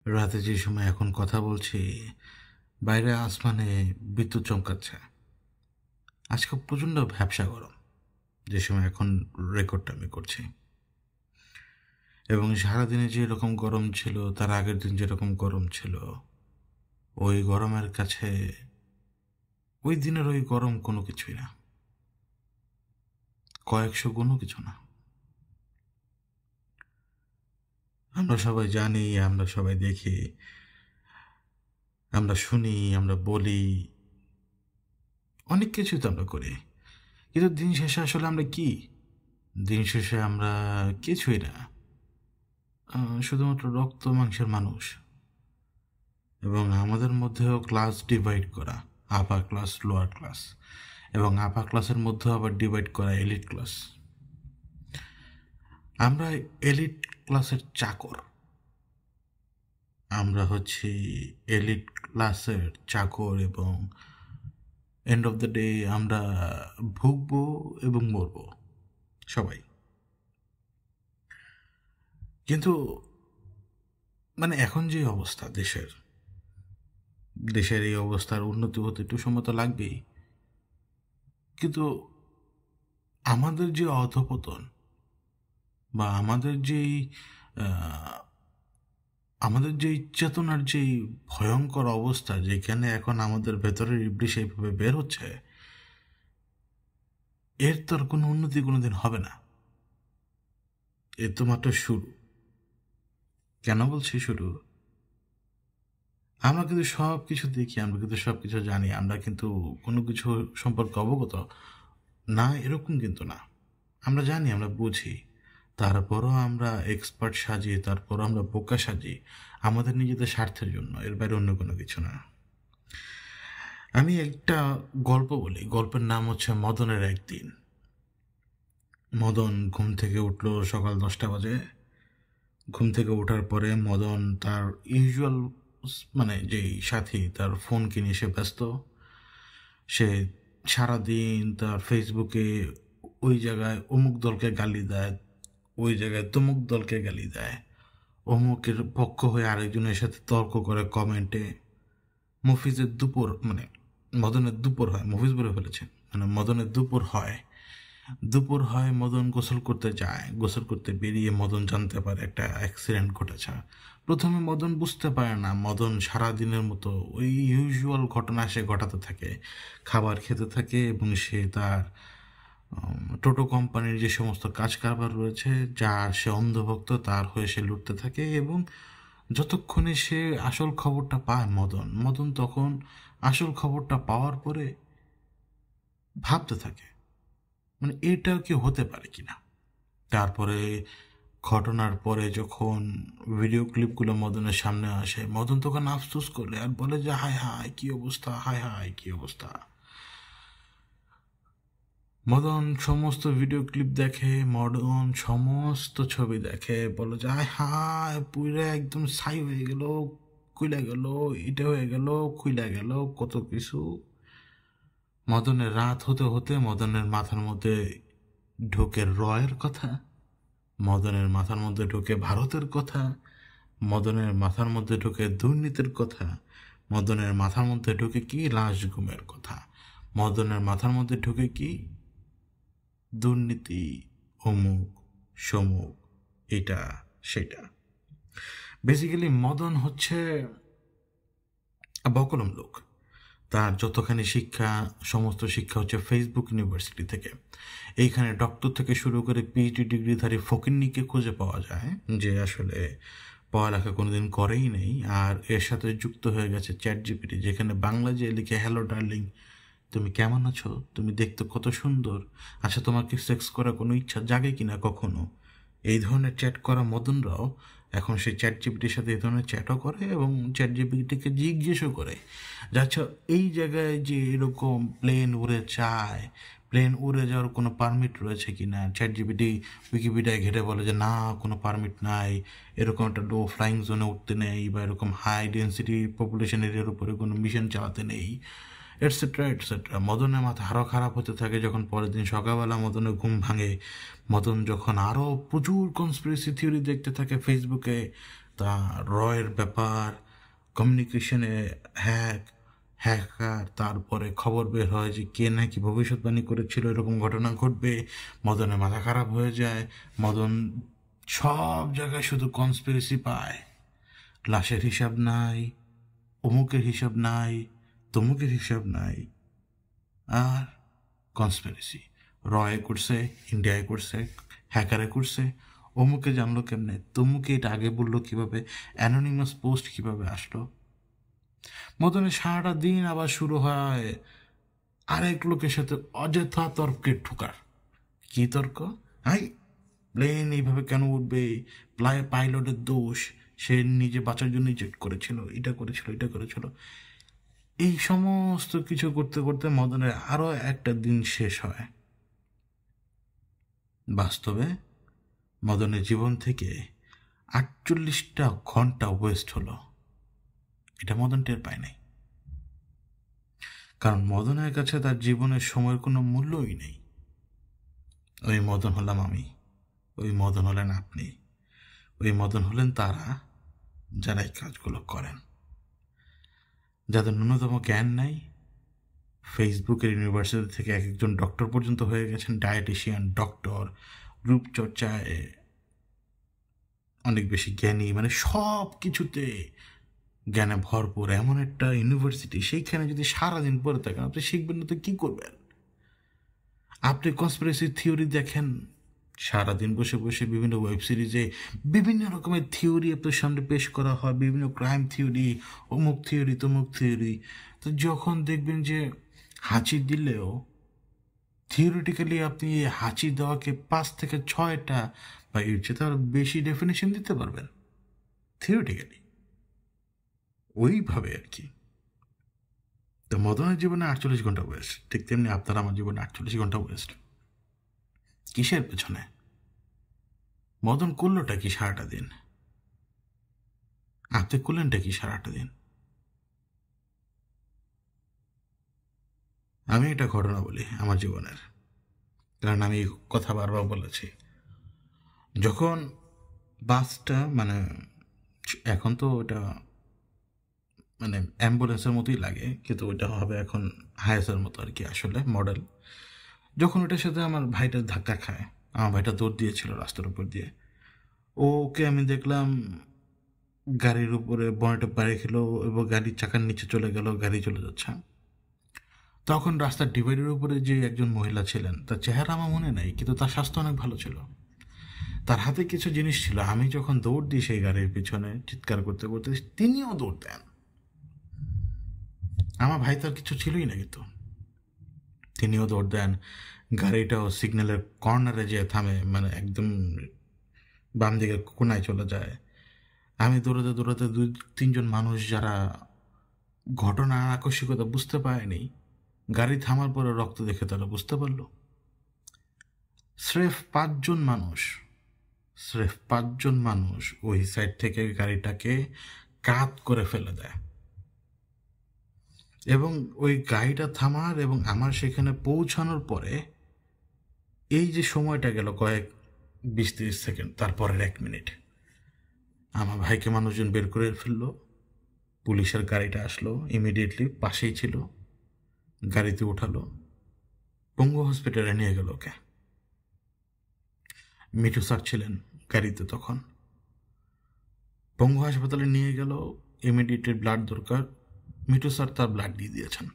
রাতে যে সময় এখন কথা বলছি, বাইরে আসমানে বিদ্যুৎ চমকাচ্ছে। আজকে প্রচণ্ড ভ্যাপসা গরম, যে সময় এখন রেকর্ডটা আমি করছি। এবং সারাদিনে যে এরকম গরম ছিল, তার আগের দিন যেরকম গরম ছিল, ওই গরমের কাছে ওই দিনের ওই গরম কোনো কিছুই না, কয়েকশো কোনো কিছু না। আমরা সবাই জানি, আমরা সবাই দেখি, আমরা শুনি, আমরা বলি, অনেক কিছুই তো আমরা করি। কিন্তু দিন শেষে আসলে আমরা কি? দিন শেষে আমরা কিছুই না, শুধুমাত্র রক্ত মাংসের মানুষ। এবং আমাদের মধ্যেও ক্লাস ডিভাইড করা, আপার ক্লাস, লোয়ার ক্লাস, এবং আপার ক্লাসের মধ্যেও আবার ডিভাইড করা এলিট ক্লাস। আমরা এলিট ক্লাসের চাকর। আমরা হচ্ছি এলিট ক্লাসের চাকর, এবং এন্ড অফ দ্য ডে আমরা ভুগবো এবং মরবো সবাই। কিন্তু মানে এখন যে অবস্থা দেশের দেশের এই অবস্থার উন্নতি হতে একটু সময় তো লাগবেই। কিন্তু আমাদের যে অধপতন, বা আমাদের যেই চেতনার যেই ভয়ঙ্কর অবস্থা, যেখানে এখন আমাদের ভেতরের ইবলিশ এইভাবে বের হচ্ছে, এর তো আর কোনো উন্নতি কোনোদিন হবে না। এর তো মাত্র শুরু। কেন বলছি শুরু? আমরা কিন্তু সব কিছু দেখি, আমরা কিন্তু সব কিছু জানি, আমরা কিন্তু কোনো কিছু সম্পর্কে অবগত না এরকম কিন্তু না। আমরা জানি, আমরা বুঝি, তারপরও আমরা এক্সপার্ট সাজি, তারপরও আমরা বোকা সাজি আমাদের নিজেদের স্বার্থের জন্য, এর বাইরে অন্য কোনো কিছু না। আমি একটা গল্প বলি, গল্পের নাম হচ্ছে মদনের একদিন। মদন ঘুম থেকে উঠলো সকাল 10টা বাজে। ঘুম থেকে ওঠার পরে মদন তার ইউজুয়াল মানে যেই সাথী, তার ফোন কিনে সে ব্যস্ত। সে সারাদিন তার ফেসবুকে ওই জায়গায় অমুক দলকে গালি দেয়, ওই জায়গায় তমুক দলকে গালি দেয়, অমুকের পক্ষ হয়ে আরেকজনের সাথে তর্ক করে কমেন্টে। মফিজের দুপুর মানে মদনের দুপুর হয়, মফিজ বলে ফেলেছে, মানে মদনের দুপুর হয়। দুপুর হয়, মদন গোসল করতে যায়। গোসল করতে বেরিয়ে মদন জানতে পারে একটা অ্যাক্সিডেন্ট ঘটেছে। প্রথমে মদন বুঝতে পারে না, মদন সারাদিনের মতো ওই ইউজুয়াল ঘটনা সে ঘটাতে থাকে, খাবার খেতে থাকে, এবং সে তার টোটো কোম্পানির যে সমস্ত কাজ কারবার রয়েছে, যার সে অন্ধভক্ত, তার হয়ে সে লুটতে থাকে। এবং যতক্ষণে সে আসল খবরটা পায়, মদন মদন তখন আসল খবরটা পাওয়ার পরে ভাবতে থাকে, মানে এটাও কি হতে পারে কিনা। তারপরে ঘটনার পরে যখন ভিডিও ক্লিপগুলো মদনের সামনে আসে, মদন তখন আফসোস করলে আর বলে যে হায় হায় কি অবস্থা, হায় হায় কি অবস্থা। মদন সমস্ত ভিডিও ক্লিপ দেখে, মদন সমস্ত ছবি দেখে, বলে যে হায় হায় পুরো একদম ছাই হয়ে গেল, খুইলা গেল, এটা হয়ে গেল, খুইলা গেল, কত কিছু। মদনের রাত হতে হতে মদনের মাথার মধ্যে ঢোকে রয়ের কথা, মদনের মাথার মধ্যে ঢোকে ভারতের কথা, মদনের মাথার মধ্যে ঢোকে দুর্নীতির কথা, মদনের মাথার মধ্যে ঢোকে কি লাশ গুমের কথা, মদনের মাথার মধ্যে ঢোকে কি দুর্নীতি, অমুক সমুক, এটা সেটা। বেসিক্যালি মদন হচ্ছে বকলম লোক। তার যতখানি শিক্ষা, সমস্ত শিক্ষা হচ্ছে ফেসবুক ইউনিভার্সিটি থেকে। এইখানে ডক্টর থেকে শুরু করে পিএইচডি ডিগ্রিধারী ফকিন্নিকে খুঁজে পাওয়া যায়, যে আসলে পড়ালেখা কোনোদিন করেই নেই। আর এর সাথে যুক্ত হয়ে গেছে চ্যাট জিপিটি, যেখানে বাংলা যে লিখে হ্যালো ডার্লিং, তুমি কেমন আছো, তুমি দেখতে কত সুন্দর, আচ্ছা তোমার কি সেক্স করার কোনো ইচ্ছা জাগে কিনা কখনো, এই ধরনের চ্যাট করা মদনরাও এখন সেই চ্যাট জিপিটির সাথে এই ধরনের চ্যাটও করে, এবং চ্যাট জিপিটিকে জিজ্ঞেসও করে যে আচ্ছা এই জায়গায় যে এরকম প্লেন উড়ে যায়, প্লেন উড়ে যাওয়ার কোনো পারমিট রয়েছে কি না। চ্যাট জিপিটি উইকিপিডিয়ায় ঘেটে বলে যে না, কোনো পারমিট নাই, এরকম একটা লো ফ্লাইং জোনে উঠতে নেই, বা এরকম হাই ডেন্সিটি পপুলেশন এরিয়ার উপরে কোনো মিশন চালাতে নেই, এটসেট্রা এটসেট্রা। মদনের মাথা আরও খারাপ হতে থাকে যখন পরের দিন সকালবেলা মদনের ঘুম ভাঙে। মদন যখন আরও প্রচুর কনস্পিরেসি থিওরি দেখতে থাকে ফেসবুকে, তা রয়ের ব্যাপার, কমিউনিকেশনে হ্যাকার, তারপরে খবর বের হয় যে কে নাকি ভবিষ্যৎবাণী করেছিল এরকম ঘটনা ঘটবে, মদনের মাথা খারাপ হয়ে যায়, মদন সব জায়গায় শুধু কনস্পিরেসি পায়, লাশের হিসাব নাই, অমুকের হিসাব নাই, তমুকের হিসাব নাই, আর কনস্পিরেসি রয়ে করছে, ইন্ডিয়ায় করছে, হ্যাকারে করছে, অমুকে জানলো কেমনে, তমুকে এটা আগে বললো কিভাবে, অ্যানোনিমাস পোস্ট কিভাবে আসলো। মদনের সারাটা দিন আবার শুরু হয় আরেক লোকের সাথে অযথা তর্কে ঠোকার। কি তর্ক? হাই, প্লেন এইভাবে কেন উঠবে, পাইলটের দোষ, সে নিজে বাঁচার জন্য জেট করেছিল, এটা করেছিল, এটা করেছিল। এই সমস্ত কিছু করতে করতে মদনের আরো একটা দিন শেষ হয়। বাস্তবে মদনের জীবন থেকে 48টা ঘন্টা ওয়েস্ট হলো। এটা মদন টের পায় নাই, কারণ মদনের কাছে তার জীবনের সময়ের কোনো মূল্যই নেই। ওই মদন হলাম আমি, ওই মদন হলেন আপনি, ওই মদন হলেন তারা যারা এই কাজগুলো করেন, যাদের ন্যূনতম জ্ঞান নাই। ফেসবুকের ইউনিভার্সিটি থেকে এক একজন ডক্টর পর্যন্ত হয়ে গেছেন, ডায়েটিশিয়ান, ডক্টর, রূপচর্চায় অনেক বেশি জ্ঞানী, মানে সব কিছুতে জ্ঞানে ভরপুর এমন একটা ইউনিভার্সিটি, সেইখানে যদি সারাদিন পড়ে থাকেন আপনি শিখবেন না তো কী করবেন? আপনি কনস্পিরেসি থিওরি দেখেন, সারাদিন বসে বসে বিভিন্ন ওয়েব সিরিজে বিভিন্ন রকমের থিওরি আপনার সামনে পেশ করা হয়, বিভিন্ন ক্রাইম থিওরি, অমুক থিওরি, তমুক থিওরি। তো যখন দেখবেন যে হাঁচি দিলেও থিওরিটিক্যালি আপনি হাঁচি দেওয়াকে 5 থেকে 6টা বা এর চেয়ে তার বেশি ডেফিনেশন দিতে পারবেন থিওরিটিক্যালি, ওইভাবে আর কি। তো মদনের জীবনে 48 ঘন্টা ওয়েস্ট, ঠিক তেমনি আপনার আমার জীবনে 48 ঘন্টা ওয়েস্ট। কিসের পেছনে? মদন করলোটা কি সারাটা দিন? আপনি করলেনটা কি সারাটা দিন? আমি একটা ঘটনা বলি আমার জীবনের, কারণ আমি কথা বারবার বলেছি। যখন বাসটা মানে এখন তো ওটা মানে অ্যাম্বুলেন্সের মতোই লাগে, কিন্তু ওইটা হবে এখন হায়াসের মতো আর কি, আসলে মডেল। যখন ওটার সাথে আমার ভাইটা ধাক্কা খায়, আমার ভাইটা দৌড় দিয়েছিল রাস্তার উপর দিয়ে, ওকে আমি দেখলাম গাড়ির উপরে বনেটে পাড়ে খেলো এবং গাড়ির চাকার নিচে চলে গেল, গাড়ি চলে যাচ্ছে। তখন রাস্তার ডিভাইডের উপরে যে একজন মহিলা ছিলেন, তার চেহারা আমার মনে নেই, কিন্তু তার স্বাস্থ্য অনেক ভালো ছিল, তার হাতে কিছু জিনিস ছিল। আমি যখন দৌড় দিই সেই গাড়ির পিছনে চিৎকার করতে করতে, তিনিও দৌড় দেন। আমার ভাই তার কিছু ছিলই না, কিন্তু তিনিও দৌড় দেন। গাড়িটাও সিগন্যালের কর্নারে যেয়ে থামে, মানে একদম বাম দিকে কোনায় চলে যায়। আমি দৌড়াতে দৌড়াতে 2-3জন মানুষ যারা ঘটনার আকস্মিকতা বুঝতে পারেনি, গাড়ি থামার পরে রক্ত দেখে তারা বুঝতে পারলো। স্রেফ 5জন মানুষ ওই সাইড থেকে গাড়িটাকে কাত করে ফেলে দেয়, এবং ওই গাড়িটা থামার এবং আমার সেখানে পৌঁছানোর পরে এই যে সময়টা গেল কয়েক 20-30 সেকেন্ড, তারপরের 1 মিনিট আমার ভাইকে মানুষজন বের করে ফেললো। পুলিশের গাড়িটা আসলো, ইমিডিয়েটলি পাশেই ছিল, গাড়িতে উঠালো, পঙ্গু হসপিটালে নিয়ে গেল ওকে। মিঠু স্যার ছিলেন গাড়িতে তখন। পঙ্গু হাসপাতালে নিয়ে গেল, ইমিডিয়েটলি ব্লাড দরকার, মিঠু স্যার তার ব্লাড দিয়ে দিয়েছেন।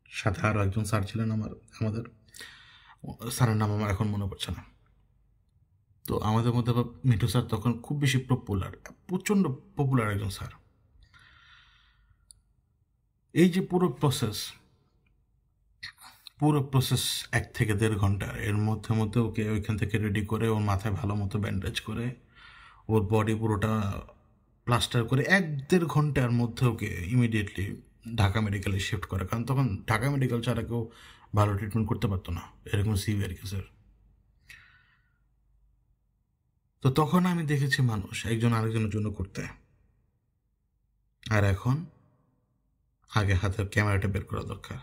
সাথে আরও একজন স্যার ছিলেন আমাদের স্যারের নাম আমার এখন মনে পড়ছে না। তো আমাদের মধ্যে মিঠু স্যার তখন খুব বেশি পপুলার, প্রচণ্ড পপুলার একজন স্যার। এই যে পুরো প্রসেস 1 থেকে 1.5 ঘন্টার, এর মধ্যে ওকে ওইখান থেকে রেডি করে ওর মাথায় ভালো মতো ব্যান্ডেজ করে ওর বডি পুরোটা প্লাস্টার করে 1-1.5 ঘন্টার মধ্যে ওকে ইমিডিয়েটলি ঢাকা মেডিকেলে শিফট করে, কারণ তখন ঢাকা মেডিকেল ছাড়া কেউ ভালো ট্রিটমেন্ট করতে পারতো না এরকম সিভিয়ার কেসের। তো তখন আমি দেখেছি মানুষ একজন আরেকজনের জন্য করতে, আর এখন আগে হাতের ক্যামেরাটা বের করা দরকার।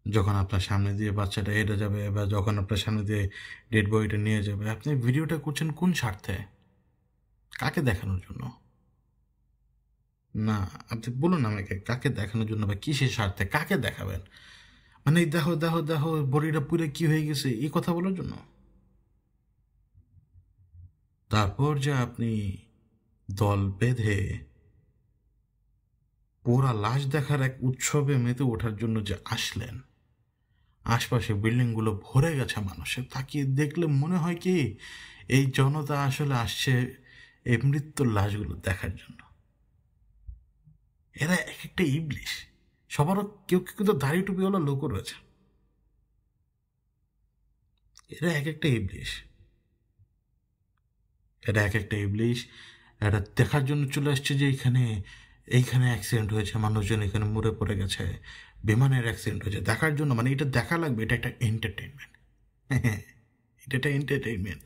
যখন আপনার সামনে দিয়ে বাচ্চাটা হেঁটে যাবে বা যখন আপনার সামনে দিয়ে ডেড বডিটা নিয়ে যাবে, আপনি ভিডিওটা করছেন কোন স্বার্থে? কাকে দেখানোর জন্য? না, আপনি বলুন আমাকে কাকে দেখানোর জন্য বা কিসের স্বার্থে কাকে দেখাবেন? মানে এই দেখো দেখো দেখো বডিটা পুরো কি হয়ে গেছে এই কথা বলার জন্য? তারপর যে আপনি দল বেঁধে পোড়া লাশ দেখার এক উৎসবে মেতে ওঠার জন্য যে আসলেন, আশপাশে বিল্ডিংগুলো ভরে গেছে মানুষে, তাকিয়ে দেখলে মনে হয় কি এই জনতা আসলে আসছে এই মৃত্যুর লাশগুলো দেখার জন্য। এরা এক একটা ইবলিশ। সবারও কেউ কেউ কিন্তু দাড়ি টুপিওয়ালা লোকও রয়েছে। এরা এক একটা ইবলিশ। এরা এক একটা ইবলিশ। এটা দেখার জন্য চলে আসছে যে এইখানে অ্যাক্সিডেন্ট হয়েছে, মানুষজন এখানে মরে পড়ে গেছে, বিমানের অ্যাক্সিডেন্ট হয়েছে, দেখার জন্য। মানে এটা দেখা লাগবে, এটা একটা এন্টারটেনমেন্ট। এটা একটা এন্টারটেনমেন্ট।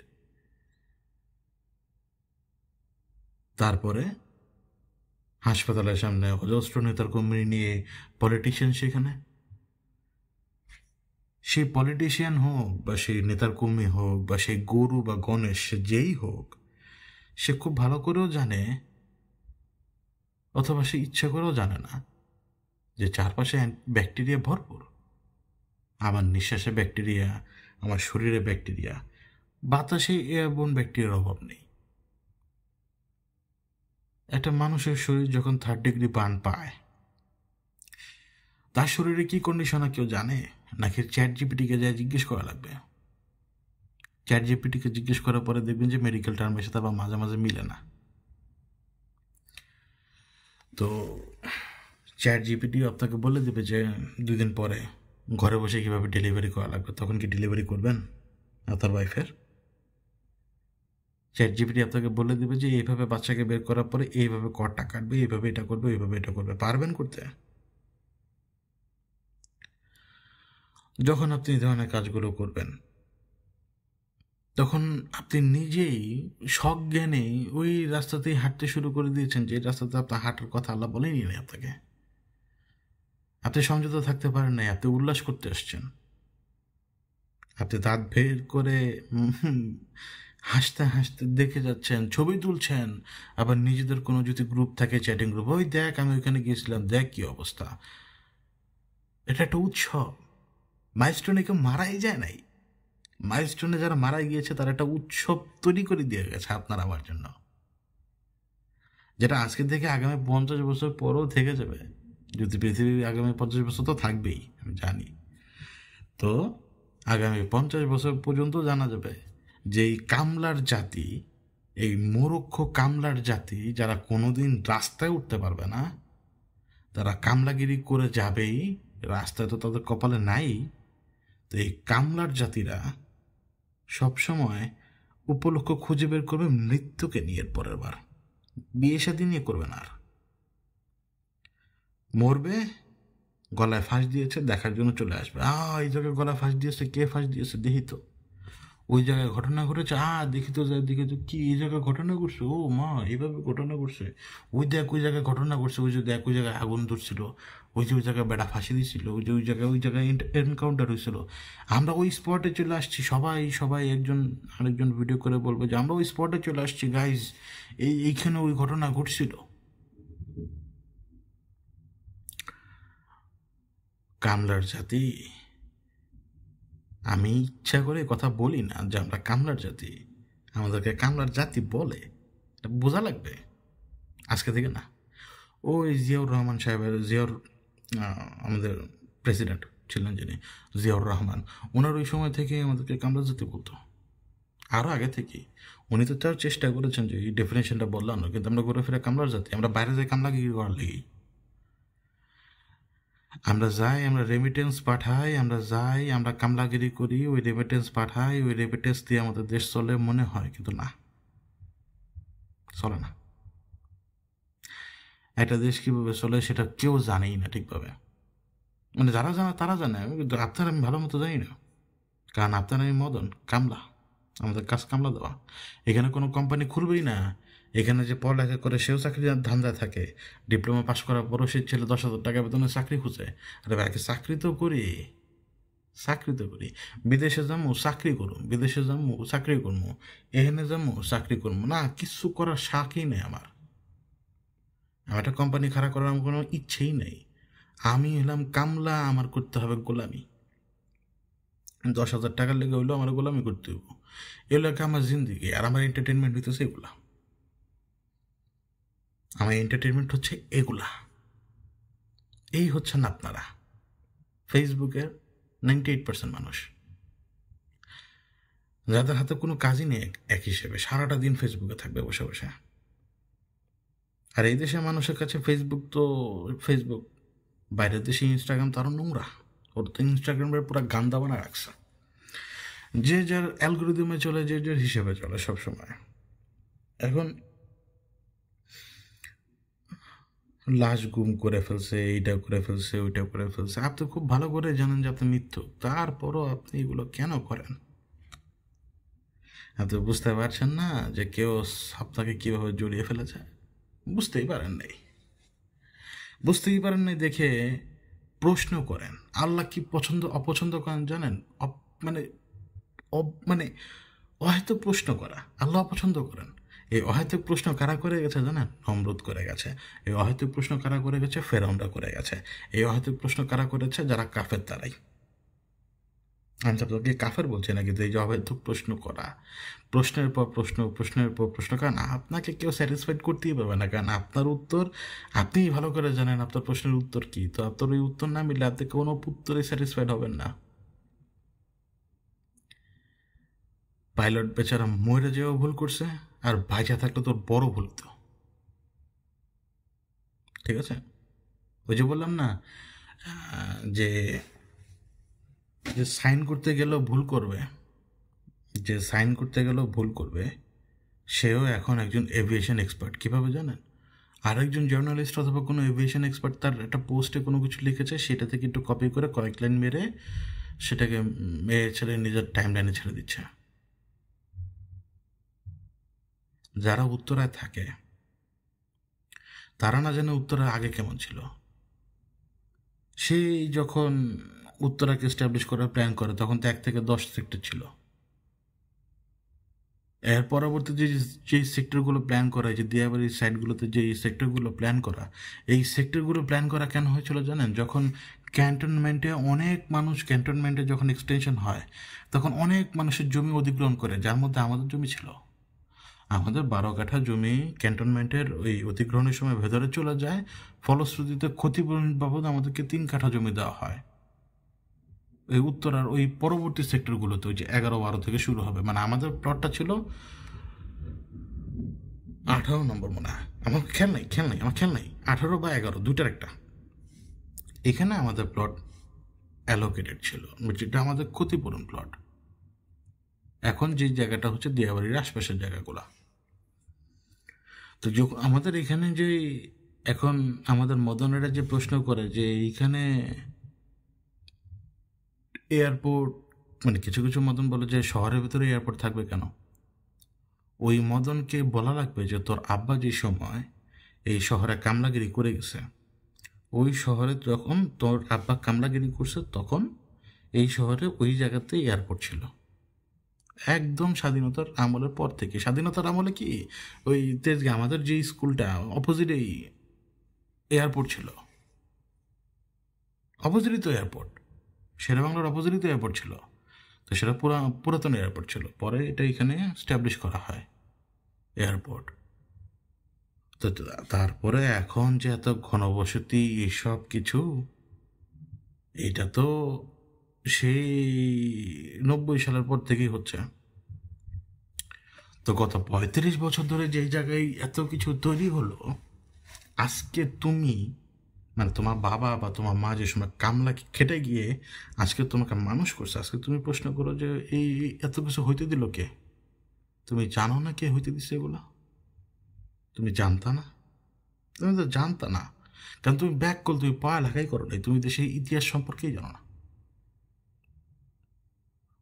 তারপরে হাসপাতালের সামনে অজস্র নেতার কর্মী নিয়ে পলিটিশিয়ান, সেখানে সেই পলিটিশিয়ান হোক বা সেই নেতার কর্মী হোক বা সেই গরু বা গণেশ, সে যেই হোক, সে খুব ভালো করেও জানে, অথবা সে ইচ্ছা করেও জানে না যে চারপাশে ব্যাকটেরিয়া ভরপুর। আমার নিঃশ্বাসে ব্যাকটেরিয়া, আমার শরীরে ব্যাকটেরিয়া, বাতাসে এয়ারবোর্ন ব্যাকটেরিয়ার অভাব নেই। একটা মানুষের শরীর যখন 3rd ডিগ্রি বার্ন পায়, তার শরীরে কি কন্ডিশন কেউ জানে? নাকি চ্যাট জিপিটিকে যা জিজ্ঞেস করা লাগবে? চ্যাট জিপিটিকে জিজ্ঞেস করার পরে দেখবেন যে মেডিকেল টার্মের সাথে আবার মাঝে মাঝে মিলে না। তো চ্যাট জিপিটি আপনাকে বলে দেবে যে 2 দিন পরে ঘরে বসে কীভাবে ডেলিভারি করা লাগবে। তখন কি ডেলিভারি করবেন আপনার ওয়াইফের? চ্যাট জিপিটি আপনাকে বলে দেবে যে এইভাবে বাচ্চাকে বের করার পরে এইভাবে কর্ডটা কাটবে, এইভাবে এটা করবে, এইভাবে এটা করবে। পারবেন করতে? যখন আপনি এই ধরনের কাজগুলো করবেন, তখন আপনি নিজেই সজ্ঞানে ওই রাস্তাতেই হাঁটতে শুরু করে দিয়েছেন যে রাস্তাতে আপনার হাঁটার কথা আল্লাহ বলেনি নাই আপনাকে। আপনি সংযত থাকতে পারেন নাই, আপনি উল্লাস করতে আসছেন। আপনি দাঁত বের করে হাসতে হাসতে দেখে যাচ্ছেন, ছবি তুলছেন। আবার নিজেদের কোনো যদি গ্রুপ থাকে, চ্যাটিং গ্রুপ, ওই দেখ আমি ওইখানে গিয়েছিলাম, দেখ কি অবস্থা। এটা একটা উৎসব। মাইলস্টোনে কেউ মারাই যায় নাই। মাইলস্টোনে যারা মারা গিয়েছে তারা একটা উৎসব তৈরি করে দিয়ে গেছে আপনার আমার জন্য, যেটা আজকে থেকে আগামী 50 বছর পরেও থেকে যাবে। যদি পৃথিবী আগামী 50 বছর তো থাকবেই, আমি জানি। তো আগামী 50 বছর পর্যন্ত জানা যাবে যে এই কামলার জাতি, এই মূর্খ কামলার জাতি, যারা কোনোদিন রাস্তায় উঠতে পারবে না, তারা কামলাগিরি করে যাবেই, রাস্তায় তো তাদের কপালে নাই। তো এই কামলার জাতিরা সবসময় উপলক্ষ খুঁজে বের করবে মৃত্যুকে নিয়ে। পরের বার বিয়ে শাদী নিয়ে করবে না, আর মরবে, গলায় ফাঁস দিয়েছে দেখার জন্য চলে আসবে। এই জায়গায় গলায় ফাঁস দিয়েছে, কে ফাঁস দিয়েছে দেখি তো। ওই জায়গায় ঘটনা ঘটেছে, দেখি তো, দেখি তো কি এই জায়গায় ঘটনা ঘটছে, ও মা এইভাবে ঘটনা ঘটছে। ওই দেখ ওই জায়গায় ঘটনা ঘটছে, ওই যে দেখ ওই জায়গায় আগুন ধরছিল, ওই যে ওই জায়গায় বেড়া ফাঁসি দিচ্ছিল, ওই জায়গায় এনকাউন্টার হয়েছিল। আমরা ওই স্পটে চলে আসছি, সবাই সবাই একজন আরেকজন ভিডিও করে বলবো যে আমরা ওই স্পটে চলে আসছি গাইজ, এইখানে ওই ঘটনা ঘটছিল। কামলার জাতি, আমি ইচ্ছা করে কথা বলি না যে আমরা কামলার জাতি, আমাদেরকে কামলার জাতি বলে, এটা বোঝা লাগবে আজকে থেকে না। ওই জিয়াউর রহমান সাহেবের, আমাদের প্রেসিডেন্ট ছিলেন যিনি, জিয়াউর রহমান, ওনার ওই সময় থেকে আমাদেরকে কামলা জাতি বলতো, আরও আগে থেকে। উনি তো তার চেষ্টা করেছেন যে এই ডেফিনেশনটা বদলানো, কিন্তু আমরা ঘুরে ফিরে কামলার জাতি। আমরা বাইরে যাই কামলাগিরি করার লেগেই। আমরা যাই, আমরা রেমিটেন্স পাঠাই, আমরা যাই, আমরা কামলাগিরি করি, ওই রেমিটেন্স পাঠাই, ওই রেমিটেন্স দিয়ে আমাদের দেশ চলে মনে হয়, কিন্তু না, চলে না। একটা দেশ কীভাবে চলে সেটা কেউ জানেই না ঠিকভাবে। মানে যারা জানে তারা জানে, কিন্তু আপনার আমি ভালো মতো জানি না। কারণ আপনার আমি মদন কামলা, আমাদের কাজ কামলা দেওয়া। এখানে কোনো কোম্পানি খুলবেই না। এখানে যে পড়ালেখা করে সেও চাকরি ধান্দায় থাকে, ডিপ্লোমা পাশ করার পরও সে ছেলে 10,000 টাকা বেতনে চাকরি খুঁজে। আরে ভাই, চাকরি তো করি, চাকরি তো করি, বিদেশে যাবো চাকরি করুম, বিদেশে যাবো চাকরি করবো, এখানে যাবো চাকরি করবো না, কিচ্ছু করার শাকই নেই আমার। আমার একটা কোম্পানি খাড়া করার আমার কোনো ইচ্ছেই নেই। আমি হলাম কামলা, আমার করতে হবে গোলামি। 10,000 টাকার লেগে হইলেও আমার গোলামি করতে হইব। এগুলো আমার জিন্দিগি, আর আমার এন্টারটেনমেন্ট হইতেছে এগুলা। আমার এন্টারটেনমেন্ট হচ্ছে এগুলা। এই হচ্ছেন আপনারা ফেসবুকের 98% মানুষ, যাদের হাতে কোনো কাজই নেই এক হিসেবে, সারাটা দিন ফেসবুকে থাকবে বসে বসে। আর এই দেশের মানুষের কাছে ফেসবুক তো ফেসবুক, বাইরের দেশে ইনস্টাগ্রাম তো আরো নোংরা। ওর তো ইনস্টাগ্রামের পুরো গান্দা বানা রাখছে, যে যার অ্যালগোরিদমে চলে, যে যার হিসেবে চলে সবসময়। এখন লাশ গুম করে ফেলছে, এইটা করে ফেলছে, ওইটা করে ফেলছে, আপনি খুব ভালো করে জানেন যে আপনি মৃত্যু, তারপরও আপনি এগুলো কেন করেন? আপনি বুঝতে পারছেন না যে কেউ আপনাকে কিভাবে জড়িয়ে ফেলেছে? বুঝতেই পারেন নাই, বুঝতেই পারেন নাই দেখে প্রশ্ন করেন। আল্লাহ কি পছন্দ অপছন্দ করেন জানেন? মানে মানে অহেতুক প্রশ্ন করা আল্লাহ অপছন্দ করেন। এই অহেতুক প্রশ্ন কারা করে গেছে জানেন? নমরুদ করে গেছে। এই অহেতুক প্রশ্ন কারা করে গেছে? ফেরাউনরা করে গেছে। এই অহেতুক প্রশ্ন কারা করেছে? যারা কাফের তারাই। আমি আপনাকে কাফের বলছি না, কিন্তু এই যে অহেতুক প্রশ্ন করা, প্রশ্নের পর প্রশ্ন, প্রশ্নের পর প্রশ্ন, কারণ আপনাকে কেউ স্যাটিসফাইড করতেই পারবে না, কারণ আপনার উত্তর আপনিই ভালো করে জানেন আপনার প্রশ্নের উত্তর কি। তো আপনার ওই উত্তর না মিললে আপনি কোনো উত্তরে স্যাটিসফাইড হবেন না। পাইলট বেচারা মরে যেও ভুল করছে, আর ভাইজা থাকলে তোর বড় ভুল তো, ঠিক আছে? ওই যে বললাম না, যে যে সাইন করতে গেলেও ভুল করবে, যে সাইন করতে গেলেও ভুল করবে, সেও এখন একজন এভিয়েশন এক্সপার্ট। কীভাবে জানেন? আরেকজন জার্নালিস্ট অথবা কোনো এভিয়েশন এক্সপার্ট তার একটা পোস্টে কোনো কিছু লিখেছে, সেটা থেকে একটু কপি করে কয়েক লাইন মেরে সেটাকে মেয়ে ছেড়ে নিজের টাইম লাইনে ছেড়ে দিচ্ছে। যারা উত্তরায় থাকে তারা না জানে উত্তরা আগে কেমন ছিল। সেই যখন উত্তরাকে এস্টাবলিশ করার প্ল্যান করে, তখন তো 1 থেকে 10 সেক্টর ছিল। এর পরবর্তী যে সেক্টরগুলো প্ল্যান করা, যে দিয়াবাড়ির সাইডগুলোতে যে সেক্টরগুলো প্ল্যান করা, এই সেক্টরগুলো প্ল্যান করা কেন হয়েছিল জানেন? যখন ক্যান্টনমেন্টে অনেক মানুষ, ক্যান্টনমেন্টে যখন এক্সটেনশন হয়, তখন অনেক মানুষের জমি অধিগ্রহণ করে, যার মধ্যে আমাদের জমি ছিল। আমাদের 12 কাঠা জমি ক্যান্টনমেন্টের ওই অধিগ্রহণের সময় ভেতরে চলে যায়, ফলশ্রুতিতে ক্ষতিপূরণ বাবদ আমাদেরকে 3 কাঠা জমি দেওয়া হয়। ওই উত্তরার ওই পরবর্তী সেক্টরগুলোতে, ওই যে 11-12 থেকে শুরু হবে, মানে আমাদের প্লটটা ছিল 18 নম্বর মনে হয়, আমার খেয়াল নাই, আমার খেয়াল নাই, 18 বা 11, দুইটার একটা। এখানে আমাদের প্লট অ্যালোকেটেড ছিল, যেটা আমাদের ক্ষতিপূরণ প্লট। এখন যে জায়গাটা হচ্ছে দিয়াবাড়ির আশপাশের জায়গাগুলো। তো যখন আমাদের এখানে যে এখন আমাদের মদনেরা যে প্রশ্ন করে যে এইখানে এয়ারপোর্ট, মানে কিছু কিছু মদন বলে যে শহরের ভিতরে এয়ারপোর্ট থাকবে কেন? ওই মদনকে বলা লাগবে যে তোর আব্বা যে সময় এই শহরে কামলাগিরি করে গেছে, ওই শহরে যখন তোর আব্বা কামলাগিরি করছে, তখন এই শহরে ওই জায়গাতে এয়ারপোর্ট ছিল। একদম স্বাধীনতার আমলের পর থেকে। স্বাধীনতার আমলে কি ওই তেজগাঁ আমাদের যে স্কুলটা অপোজিটেই এয়ারপোর্ট ছিল, অপোজিটই তো এয়ারপোর্ট, শেরেবাংলার অপোজিটই তো এয়ারপোর্ট ছিল। তো সেটা পুরাতন এয়ারপোর্ট ছিল, পরে এটা এখানে স্ট্যাবলিশ করা হয় এয়ারপোর্ট। তো তারপরে এখন যে এত ঘনবসতি এসব কিছু, এটা তো সেই 90 সালের পর থেকেই হচ্ছে। তো গত 35 বছর ধরে যেই জায়গায় এত কিছু তৈরি হলো, আজকে তুমি, মানে তোমার বাবা বা তোমার মা যে সময় কামলা খেটে গিয়ে আজকে তোমাকে মানুষ করছে, আজকে তুমি প্রশ্ন করো যে এই এত কিছু হইতে দিল কে? তুমি জানো না কে হইতে দিচ্ছে এগুলো? তুমি জানতা না? তুমি তো জানতা না, কারণ তুমি ব্যাক কল, তুমি পড়ালেখাই করো নাই, তুমি তো সেই ইতিহাস সম্পর্কেই জানো না।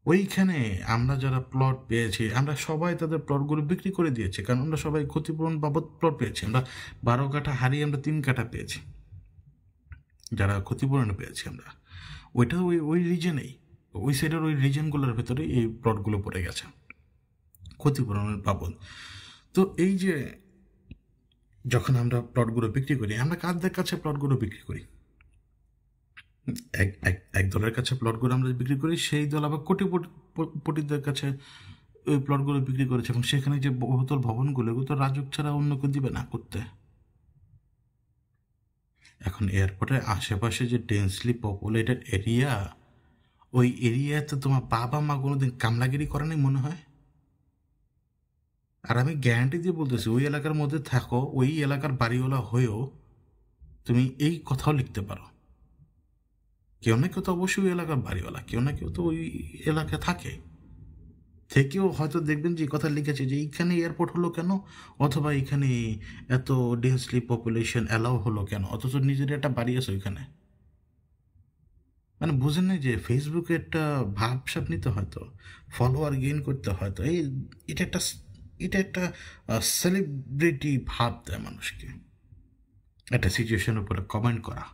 ওইখানে আমরা যারা প্লট পেয়েছি, আমরা সবাই তাদের প্লটগুলো বিক্রি করে দিয়েছি, কারণ আমরা সবাই ক্ষতিপূরণ বাবদ প্লট পেয়েছি। আমরা 12 কাঠা হারিয়ে আমরা 3 কাঠা পেয়েছি, যারা ক্ষতিপূরণ পেয়েছি আমরা। ওইটা ওই ওই রিজনেই, ওই সাইডের ওই রিজনগুলোর ভেতরে এই প্লটগুলো পড়ে গেছে, ক্ষতিপূরণের বাবদ। তো এই যে যখন আমরা প্লটগুলো বিক্রি করি, আমরা কাদের কাছে প্লটগুলো বিক্রি করি? এক দলের কাছে প্লটগুলো আমরা বিক্রি করি, সেই দল আবার কোটিপতিদের কাছে ওই প্লটগুলো বিক্রি করেছে, এবং সেখানে যে বহুতল ভবনগুলো, এগুলো তো রাজুক ছাড়া অন্য কেউ দিবে না করতে। এখন এয়ারপোর্টের আশেপাশে যে ডেন্সলি পপুলেটেড এরিয়া, ওই এরিয়াতে তোমার বাবা মা কোনোদিন কামলাগিরি করে নাই মনে হয়? আর আমি গ্যারান্টি দিয়ে বলতেছি, ওই এলাকার মধ্যে থাকো, ওই এলাকার বাড়িওয়ালা হয়েও তুমি এই কথাও লিখতে পারো। কেউ না কেউ তো অবশ্যই ওই এলাকার বাড়িওয়ালা, কেউ না কেউ তো ওই এলাকায় থাকে, থেকেও হয়তো দেখবেন যে কথা লিখেছে যে এইখানে এয়ারপোর্ট হলো কেন, অথবা এখানে এত ডেন্সলি পপুলেশন অ্যালাউ হলো কেন, অথচ নিজের একটা বাড়ি আছে ওইখানে। মানে বুঝেন না যে ফেসবুকে একটা ভাবসাব নিতে হয়তো, ফলোয়ার গেইন করতে হয়তো, এটা একটা সেলিব্রিটি ভাব দেয় মানুষকে, একটা সিচুয়েশনের উপরে কমেন্ট করা।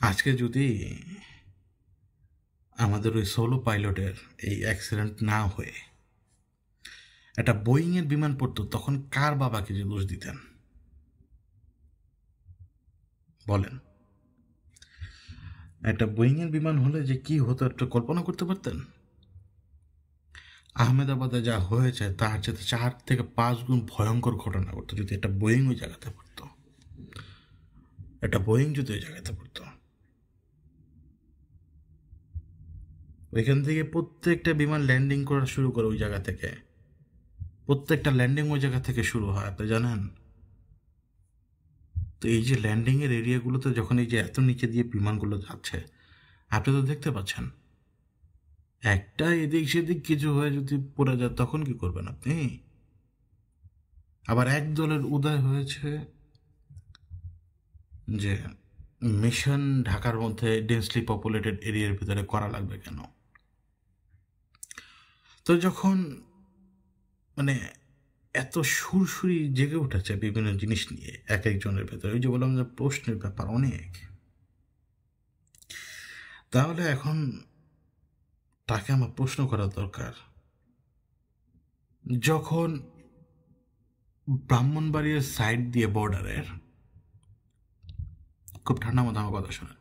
আজকে যদি আমাদের ওই সোলো পাইলটের এই অ্যাক্সিডেন্ট না হয়ে একটা বোয়িংয়ের বিমান পড়তো, তখন কার বাবাকে যে দোষ দিতেন বলেন? একটা বোয়িংয়ের বিমান হলে যে কি হতো একটু কল্পনা করতে পারতেন? আহমেদাবাদে যা হয়েছে তার চেয়ে 4 থেকে 5 গুণ ভয়ঙ্কর ঘটনা ঘটতো যদি একটা বোয়িং ওই জায়গাতে পড়তো, একটা বোয়িং যদি ওই জায়গাতে পড়তো। ওইখান থেকে প্রত্যেকটা বিমান ল্যান্ডিং করা শুরু করে ওই জায়গা থেকে, প্রত্যেকটা ল্যান্ডিং ওই জায়গা থেকে শুরু হয়, আপনি জানেন? তো এই যে ল্যান্ডিংয়ের এরিয়াগুলোতে যখন এই যে এত নিচে দিয়ে বিমানগুলো যাচ্ছে, আপনি তো দেখতে পাচ্ছেন, একটা এদিক সেদিক কিছু হয়ে যদি পড়ে যায় তখন কি করবেন আপনি? আবার এক দলের উদয় হয়েছে যে মিশন ঢাকার মধ্যে ডেন্সলি পপুলেটেড এরিয়ার ভিতরে করা লাগবে কেন? তো যখন মানে এত সুরসুরি জেগে উঠেছে বিভিন্ন জিনিস নিয়ে এক একজনের ভেতরে, ওই যে বললাম যে প্রশ্নের ব্যাপার অনেক, তাহলে এখন তাকে আমার প্রশ্ন করা দরকার, যখন ব্রাহ্মণবাড়িয়ার সাইড দিয়ে বর্ডারের, খুব ঠান্ডা মাথা আমার কথা শোনেন,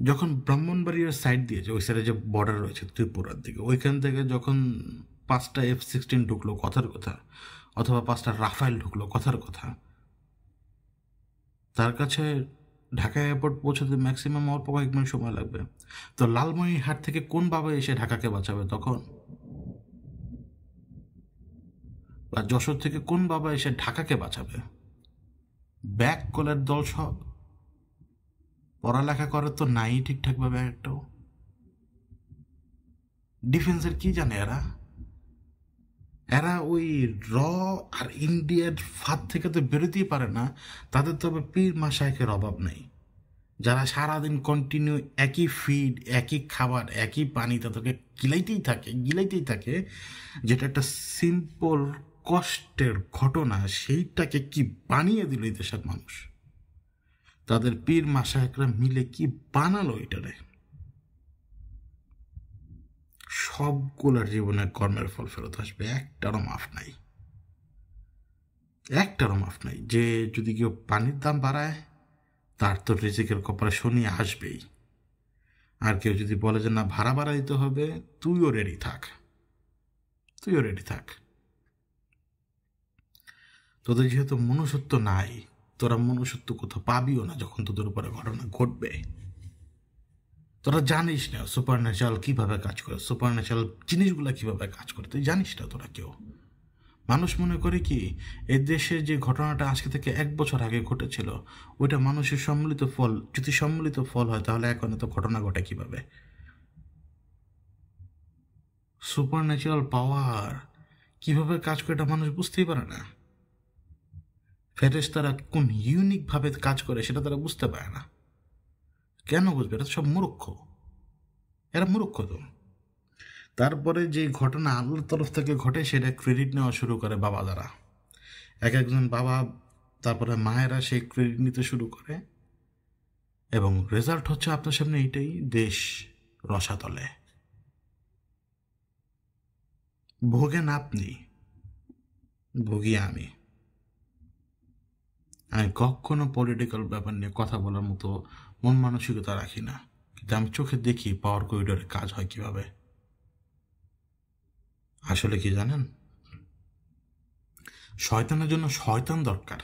যখন ব্রাহ্মণবাড়িয়ার সাইড দিয়ে যে ওই সাইডে যে বর্ডার রয়েছে ত্রিপুরার দিকে, ওইখান থেকে যখন 5টা F-16 ঢুকলো কথার কথা, অথবা 5টা রাফাইল ঢুকলো কথার কথা, তার কাছে ঢাকা এয়ারপোর্ট পৌঁছাতে ম্যাক্সিমাম অল্প কয়েক মিনিট সময় লাগবে। তো লালমনিরহাট থেকে কোন বাবা এসে ঢাকাকে বাঁচাবে তখন? বা যশোর থেকে কোন বাবা এসে ঢাকাকে বাঁচাবে? ব্যাক কলের দল সব, পড়ালেখা করে তো নাই ঠিকঠাকভাবে একটাও। ডিফেন্সের কি জানে এরা? এরা ওই র আর ইন্ডিয়ার ফাঁদ থেকে তো বেরোতেই পারে না। তাদের তবে পীর মাশায়েখের অভাব নেই, যারা সারাদিন কন্টিনিউ একই ফিড, একই খাবার, একই পানি তাদেরকে গিলাইতেই থাকে, যেটা একটা সিম্পল কষ্টের ঘটনা, সেইটাকে কি বানিয়ে দিল এই দেশের মানুষ। তাদের পীর মাশায়েখরা মিলে কি বানালো এটারে। সবগুলোর জীবনে কর্মের ফল ফেরত আসবে, একটারও মাফ নাই। যে যদি কেউ পানির দাম বাড়ায়, তার তো রিজিকের কপালে শনি আসবেই। আর কেউ যদি বলে যে না ভাড়া বাড়া দিতে হবে, তুইও রেডি থাক। তোদের যেহেতু মনুষ্যত্ব নাই, তোরা মনুষ্যত্ব কোথাও পাবিও না যখন তোদের উপরে ঘটনা ঘটবে। তোরা জানিস না সুপার ন্যাচারাল কীভাবে কাজ করে, সুপার ন্যাচারাল জিনিসগুলো কীভাবে কাজ করে, তুই জানিস না তোরা কেউ। মানুষ মনে করে কি এ দেশে যে ঘটনাটা আজকে থেকে 1 বছর আগে ঘটেছিল, ওইটা মানুষের সম্মিলিত ফল। যদি সম্মিলিত ফল হয় তাহলে এখন এত ঘটনা ঘটে কিভাবে? সুপার ন্যাচারাল পাওয়ার কীভাবে কাজ করে এটা মানুষ বুঝতেই পারে না। ফেরেশতারা কোন ইউনিকভাবে কাজ করে সেটা তারা বুঝতে পারে না। কেন বুঝবে? এটা সব এরা মূর্খ তো। তারপরে যে ঘটনা আল্লাহর তরফ থেকে ঘটে সেটা ক্রেডিট নেওয়া শুরু করে বাবা দ্বারা, এক একজন বাবা, তারপরে মায়েরা সেই ক্রেডিট নিতে শুরু করে, এবং রেজাল্ট হচ্ছে আপনার সামনে এইটাই, দেশ রসাতলে। ভোগেন আপনি, ভুগি আমি। আমি কখনো পলিটিক্যাল ব্যাপার নিয়ে কথা বলার মতো মন মানসিকতা রাখি না, কিন্তু আমি চোখে দেখি পাওয়ার করিডোরে কাজ হয় কিভাবে। আসলে কি জানেন, শয়তানের জন্য শয়তান দরকার,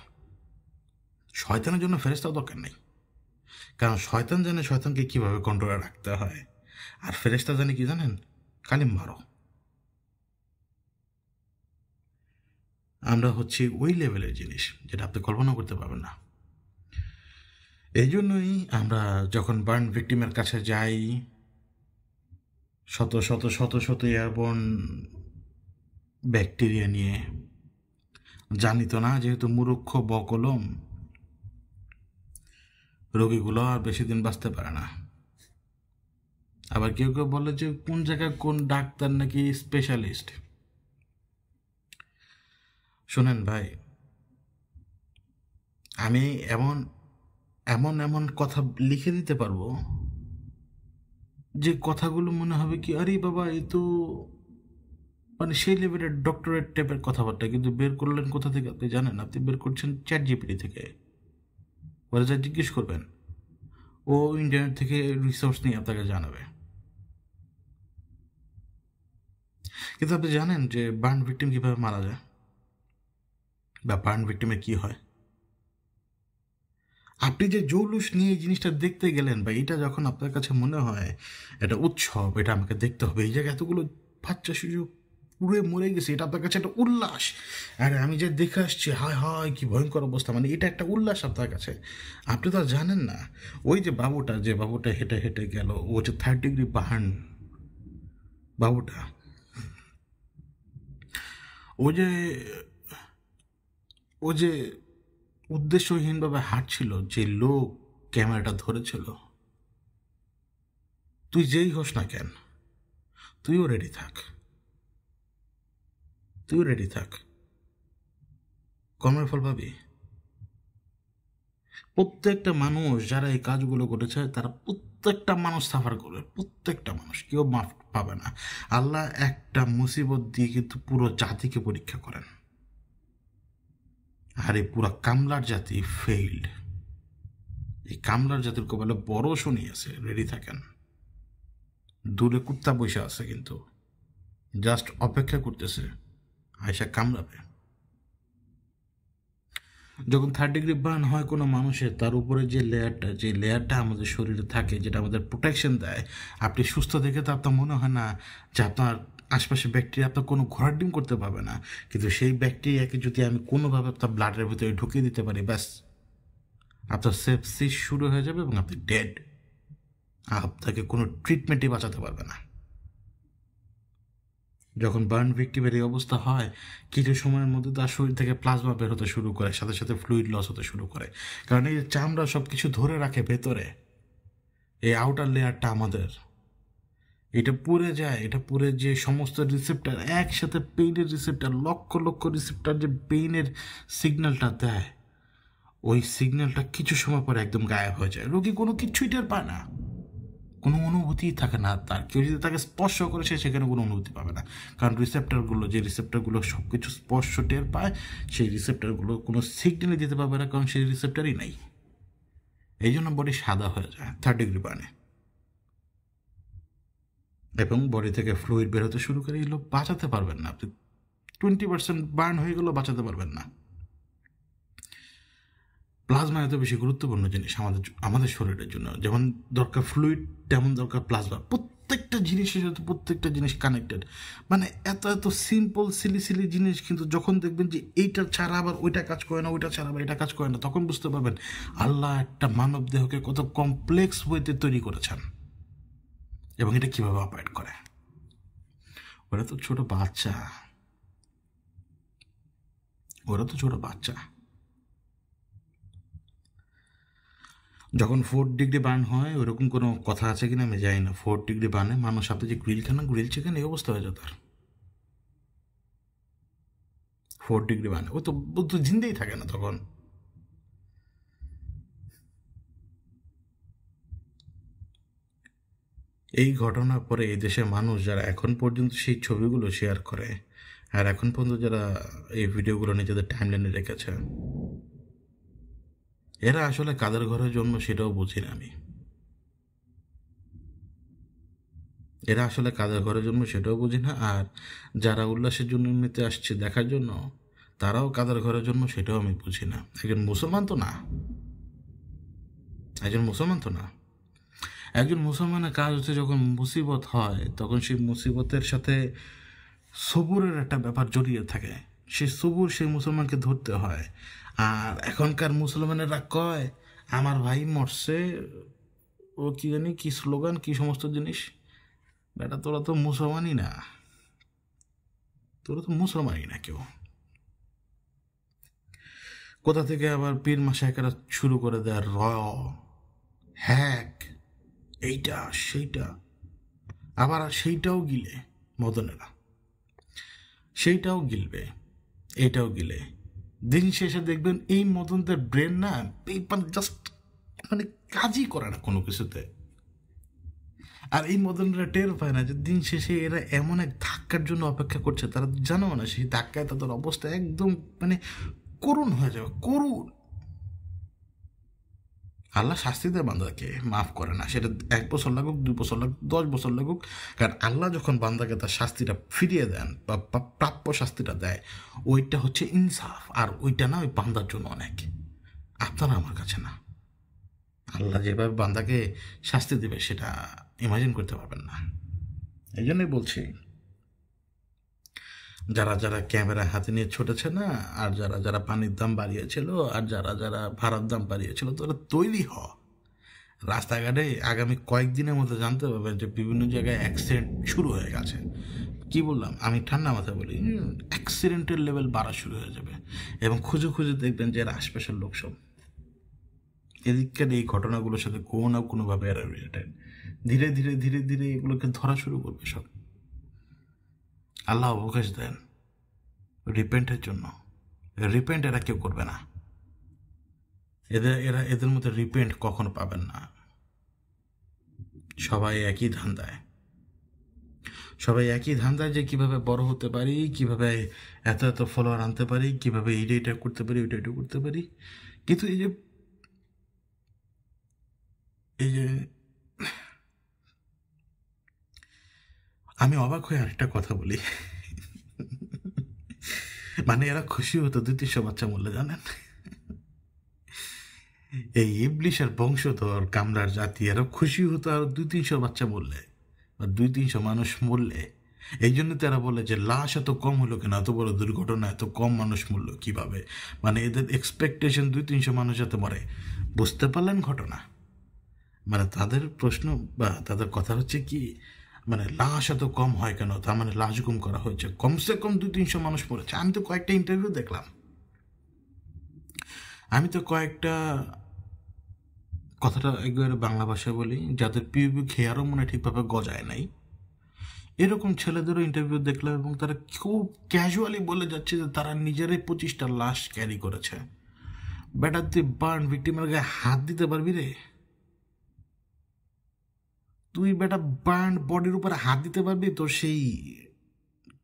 শয়তানের জন্য ফেরেশতাও দরকার নেই। কারণ শয়তান জানে শয়তানকে কিভাবে কন্ট্রোলে রাখতে হয়, আর ফেরেশতা জানে কি জানেন, কালিম মারো। আমরা হচ্ছে ওই লেভেলের জিনিস যেটা আপনি কল্পনা করতে পারবেন না। এই জন্যই আমরা যখন বার্ন ভিক্টিমের কাছে যাই, শত শত শত শত এয়ারবোর্ন ব্যাকটেরিয়া নিয়ে, জানি তো না যেহেতু মুরুক্ষ বকলম, রোগীগুলো আর বেশি দিন বাঁচতে পারে না। আবার কেউ কেউ বলে যে কোন জায়গায় কোন ডাক্তার নাকি স্পেশালিস্ট। শোনেন ভাই, আমি এমন এমন এমন কথা লিখে দিতে পারবো যে কথাগুলো মনে হবে কি, আরে বাবা এ তো মানে সেই লেভেলের ডক্টরেট টাইপের কথাবার্তা, কিন্তু বের করলেন কোথা থেকে আপনি জানেন? আপনি বের করছেন চ্যাট জিপিটি থেকে। ওরা যা জিজ্ঞেস করবেন ও ইন্টারনেট থেকে রিসোর্স নিয়ে আপনাকে জানাবে। কিন্তু আপনি জানেন যে বার্ন ভিক্টিম কিভাবে মারা যায়, বা বার্ন ভিক্টিমের কি হয়? আপনি যে জৌলুস নিয়ে এই জিনিসটা দেখতে গেলেন, বা এটা যখন আপনার কাছে মনে হয় এটা উৎসব, এটা আমাকে দেখতে হবে, এই জায়গায় এতগুলো বাচ্চা শিশু পুড়ে মরে গেছে, এটা আপনার কাছে একটা উল্লাস। আর আমি যে দেখে আসছি, হায় হায় কি ভয়ঙ্কর অবস্থা, মানে এটা একটা উল্লাস আপনার কাছে। আপনি তো আর জানেন না ওই যে বাবুটা হেঁটে হেঁটে গেল, ও যে 3rd ডিগ্রি বার্ন বাবুটা, ও যে ও যে উদ্দেশ্যহীনভাবে হাঁটছিল, যে লোক ক্যামেরাটা ধরেছিল, তুই যেই হোস না কেন, তুইও রেডি থাক, তুইও রেডি থাক, কর্মের ফল পাবি। প্রত্যেকটা মানুষ যারা এই কাজগুলো করেছে, তারা প্রত্যেকটা মানুষ সাফার করবে, প্রত্যেকটা মানুষ, কেউ মাফ পাবে না। আল্লাহ একটা মুসিবত দিয়ে কিন্তু পুরো জাতিকে পরীক্ষা করেন, আর এই পুরো কামলার জাতি ফেইল্ড। এই কামলার জাতির কপালে বড় শনি আছে, রেডি থাকেন। দূরে কুত্তা বসে আছে, কিন্তু জাস্ট অপেক্ষা করতেছে আয়সা কামড়াবে। যখন 3rd ডিগ্রি বার্ন হয় কোনো মানুষের, তার উপরে যে লেয়ারটা আমাদের শরীরে থাকে, যেটা আমাদের প্রোটেকশন দেয়, আপনি সুস্থ দেখে তো আপনার মনে হয় না যে আপনার আশপাশে ব্যাকটেরিয়া আপনার কোনো ঘোরার ডিম করতে পারবে না। কিন্তু সেই ব্যাকটেরিয়াকে যদি আমি কোনোভাবে আপনার ব্লাডের ভিতরে ঢুকিয়ে দিতে পারি, ব্যাস আপনার সেপসিস শুরু হয়ে যাবে এবং আপনি ডেড। আপনাকে কোনো ট্রিটমেন্টই বাঁচাতে পারবে না। যখন বার্ন ভিক্টিমের এই অবস্থা হয়, কিছু সময়ের মধ্যে তার শরীর থেকে প্লাজমা বের হতে শুরু করে, সাথে সাথে ফ্লুইড লস হতে শুরু করে। কারণ এই চামড়া সব কিছু ধরে রাখে ভেতরে, এই আউটার লেয়ারটা আমাদের, এটা পুড়ে যায়, এটা পুড়ে যে সমস্ত রিসেপ্টার একসাথে, পেইনের রিসেপ্টার, লক্ষ লক্ষ রিসেপ্টার যে পেইনের সিগন্যালটা দেয়, ওই সিগন্যালটা কিছু সময় পরে একদম গায়েব হয়ে যায়। রোগী কোনো কিছুই টের পায় না, কোনো অনুভূতি থাকে না তার। কেউ যদি তাকে স্পর্শ করে, সেখানে কোনো অনুভূতি পাবে না। কারণ যে রিসেপ্টারগুলো সব কিছু স্পর্শ টের পায়, সেই রিসেপ্টারগুলো কোনো সিগন্যালই দিতে পারবে না, কারণ সেই রিসেপ্টারই নাই। এই জন্য বডি সাদা হয়ে যায় 3rd ডিগ্রি বার্নে, এবং বডি থেকে ফ্লুইড বেরোতে শুরু করে। এগুলো বাঁচাতে পারবেন না আপনি। 20% বার্ন হয়ে গেলেও বাঁচাতে পারবেন না। প্লাজমা এত বেশি গুরুত্বপূর্ণ জিনিস আমাদের শরীরের জন্য। যেমন দরকার ফ্লুইড, তেমন দরকার প্লাজমা। প্রত্যেকটা জিনিসের সাথে প্রত্যেকটা জিনিস কানেক্টেড। মানে এত এত সিম্পল সিলি জিনিস, কিন্তু যখন দেখবেন যে এইটা ছাড়া আবার ওইটা কাজ করে না, ওইটা ছাড়া আবার এটা কাজ করে না, তখন বুঝতে পারবেন আল্লাহ একটা মানব দেহকে কত কমপ্লেক্স ওয়েতে তৈরি করেছেন, এবং এটা কিভাবে অপারেট করে। ওরা তো ছোট বাচ্চা, ওরা তো ছোট বাচ্চা। যখন 4th ডিগ্রি বার্ন হয়, ওরকম কোনো কথা আছে কিনা আমি জানি না, 4th ডিগ্রি বার্নে মানুষ, আপনি যে গ্রিল খান না, গ্রিল চিকেন, এই অবস্থা হয়ে যায় তার 4th ডিগ্রি বার্নে। ও তো জিন্দেই থাকে না তখন। এই ঘটনার পরে এই দেশের মানুষ যারা এখন পর্যন্ত সেই ছবিগুলো শেয়ার করে আর এখন পর্যন্ত যারা এই ভিডিওগুলো নিজেদের টাইমলাইনে রেখেছে, এরা আসলে কাদের ঘরে জন্ম সেটাও বুঝি না আমি। এরা আসলে কাদের ঘরে জন্ম সেটাও বুঝি না, আর যারা উল্লাসের জন্য এমনিতে আসছে দেখার জন্য, তারাও কাদের ঘরে জন্ম সেটাও আমি বুঝি না। একজন মুসলমান তো না, একজন মুসলমান তো না। একজন মুসলমানের কাজ হচ্ছে যখন মুসিবত হয় তখন সেই মুসিবতের সাথে সবুরের একটা ব্যাপার জড়িয়ে থাকে, সেই সবুর সেই মুসলমানকে ধরতে হয়। আর এখনকার মুসলমানেরা কয় আমার ভাই মরছে, ও কি জানি কি স্লোগান কি সমস্ত জিনিস। বেটা তোরা তো মুসলমানই না, তোরা তো মুসলমানই না কেউ। কোথা থেকে আবার পীর মাশায়েখরা শুরু করে দেয় হ্যাক, এইটা সেইটা, আবার সেইটাও গিলে মদনেরা, সেইটাও গিলবে, এইটাও গিলে। দিন শেষে দেখবেন এই মদনদের ব্রেন না জাস্ট মানে কাজই করে না কোনো কিছুতে। আর এই মদনরা টের পায় না যে দিন শেষে এরা এমন এক ধাক্কার জন্য অপেক্ষা করছে, তারা জানো না সেই ধাক্কায় তাদের অবস্থা একদম মানে করুণ হয়ে যাবে, করুণ। আল্লাহ শাস্তি দেয় বান্দাকে, মাফ করে না। সেটা 1 বছর লাগুক, 2 বছর লাগুক, 10 বছর লাগুক। কারণ আল্লাহ যখন বান্দাকে তার শাস্তিটা ফিরিয়ে দেন বা প্রাপ্য শাস্তিটা দেয়, ওইটা হচ্ছে ইনসাফ। আর ওইটা না ওই বান্দার জন্য অনেক, আপনারা আমার কাছে না। আল্লাহ যেভাবে বান্দাকে শাস্তি দেবে সেটা ইমাজিন করতে পারবেন না। এই জন্যই বলছি, যারা যারা ক্যামেরা হাতে নিয়ে ছুটেছে না, আর যারা যারা পানির দাম বাড়িয়েছিল, আর যারা যারা ভাড়ার দাম বাড়িয়েছিল, তোরা তৈরি হ। রাস্তাঘাটে আগামী কয়েকদিনের মধ্যে জানতে পারবেন যে বিভিন্ন জায়গায় অ্যাক্সিডেন্ট শুরু হয়ে গেছে। কি বললাম আমি, ঠান্ডা মাথায় বলি, অ্যাক্সিডেন্টের লেভেল বাড়া শুরু হয়ে যাবে। এবং খুঁজে খুঁজে দেখবেন যে এর আশপাশের লোক সব এদিককার এই ঘটনাগুলোর সাথে কোনো না কোনোভাবে এরা রিলেটেড। ধীরে ধীরে ধীরে ধীরে এগুলোকে ধরা শুরু করবে সব। আল্লাহ অবকাশ দেন রিপেন্টের জন্য। রিপেন্ট এরা কেউ করবে না, এদের মধ্যে রিপেন্ট কখনো পাবেন না। সবাই একই ধান্দায়, সবাই একই ধান্দায় যে কিভাবে বড় হতে পারি, কিভাবে এত এত ফলোয়ার আনতে পারি, কিভাবে এইটা করতে পারি, ওইটা এটা করতে পারি। কিন্তু এই যে আমি অবাক হয়ে আরেকটা কথা বলি, মানে এরা খুশি হতো 200-300 বাচ্চা মরলে, জানেন? এই ইবলিশের বংশধর কামরার জাতি এরা খুশি হতো আর 200-300 বাচ্চা মরলে বা 200-300 মানুষ মরলে। এই জন্য তারা বলে যে লাশ এত কম হলো কেন, এত বড় দুর্ঘটনা এত কম মানুষ মরলো কিভাবে। মানে এদের এক্সপেকটেশন 200-300 মানুষ যাতে মরে। বুঝতে পারলেন ঘটনা? মানে তাদের প্রশ্ন বা তাদের কথা হচ্ছে কি, মানে লাশ এত কম হয় কেন, তার মানে লাশ গুম করা হয়েছে, কমসে কম 200-300 মানুষ মরেছে। আমি তো কয়েকটা ইন্টারভিউ দেখলাম, আমি তো কয়েকটা, কথাটা একবারে বাংলা ভাষায় বলি, যাদের পিউবিক হেয়ারও মনে ঠিকভাবে গজায় নাই, এরকম ছেলেদেরও ইন্টারভিউ দেখলাম এবং তারা খুব ক্যাজুয়ালি বলে যাচ্ছে যে তারা নিজেরাই 25টা লাশ ক্যারি করেছে। বেটার তুই বার্ন ভিক্টিমের গায়ে হাত দিতে পারবি রে? তুই বেটা বার্ন বডির উপরে হাত দিতে পারবি? তোর সেই